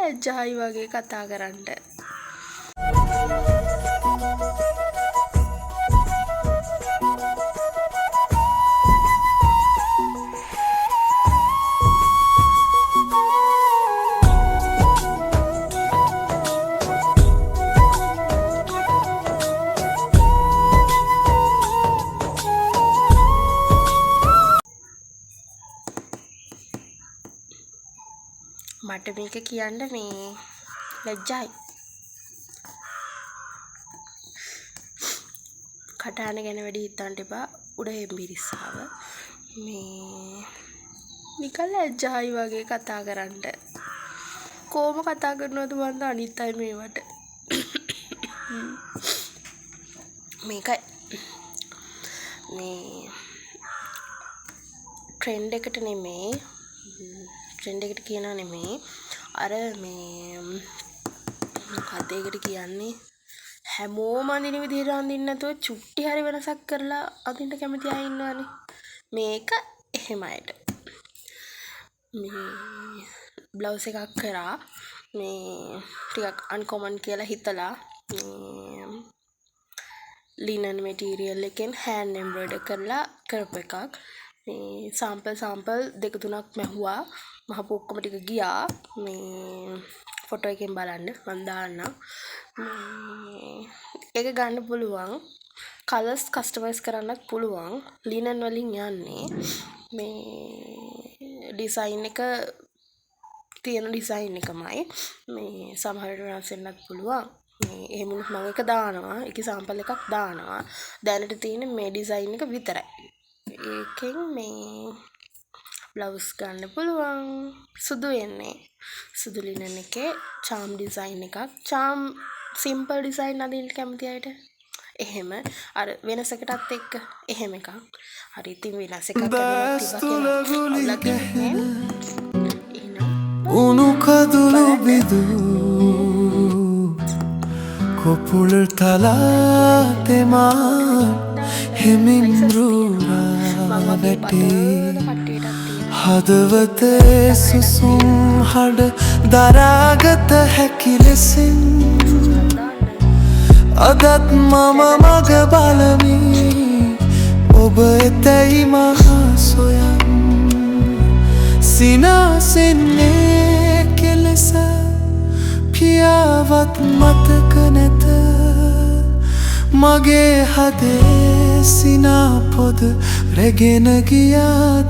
ලැජ්ජායි වගේ කතා කරන්න. මට මේක කියන්න මේ ලැජ්ජායි. කටහඬ ගැන වැඩි හිතන්න එපා. උඩ හෙම්බිරිස්සාව මේ නිකන් ලැජ්ජායි වගේ කතා කරන්න. කොහොම කතා කරනවද මන්ද අනිත් අය මේවට. මේකයි මේ ට්‍රෙන්ඩ් එකට නෙමෙයි. ට්‍රෙන්ඩ් එකට කියනවා නෙමෙයි. අර මේ මොකක්ද ඒකට කියන්නේ? හැමෝම අඳින විදිහට අඳින්න නැතුව චුට්ටි හරි වෙනසක් කරලා අඳින්න කැමති අය ඉන්නවනේ. මේක එහෙමයිට. මේ බ්ලවුස් එකක් කරා මේ ටිකක් අන්කොමන් කියලා හිතලා මේ ලිනන් මැටීරියල් එකෙන් හෑන්ඩ් එම්බ්‍රොයිඩර් කරලා කරපු එකක්. මේ සාම්පල් දෙක තුනක් මැහුවා. මහපු ඔක්කොම ටික ගියා. මේ ෆොටෝ එකෙන් බලන්න මම දාන්නම්. ඒක ගන්න පුළුවන්. කලර්ස් කස්ටමයිස් කරන්නත් පුළුවන්. ලිනන් වලින් යන්නේ. මේ ඩිසයින් එක තියෙන ඩිසයින් එකමයි. මේ සමහරට වෙනස් වෙන්නත් පුළුවන්. මේ එහෙම වුණොත් මම එක දානවා. ඒකේ සාම්පල් එකක් දානවා. දැනට තියෙන මේ ඩිසයින් එක විතරයි. ඒකෙන් මේ බ්ලවුස් ගන්න පුළුවන්. සුදු එන්නේ. සුදු ලිනන් එකේ චාම් ඩිසයින් එකක්. චාම් සිම්පල් ඩිසයින් අදින්න කැමති අයට එහෙම අර වෙනසකටත් එක්ක එහෙම එකක්. හරි ඉතින් වෙනස් එකක් උණු කඳුළු බිදු කොපුළ තලා තෙමා හෙමින් රුරා වැටේ හදවතේ සුසුම් හඬ දරාගත හැකි ලෙසින් අදත් මම මග බලමි ඔබ එතැයි මහා සොයන් සිනාසෙන්නේ කෙලෙස පියාවත් මතක නැත මගේ හදේ සිනා පොද රැගෙන ගියාදී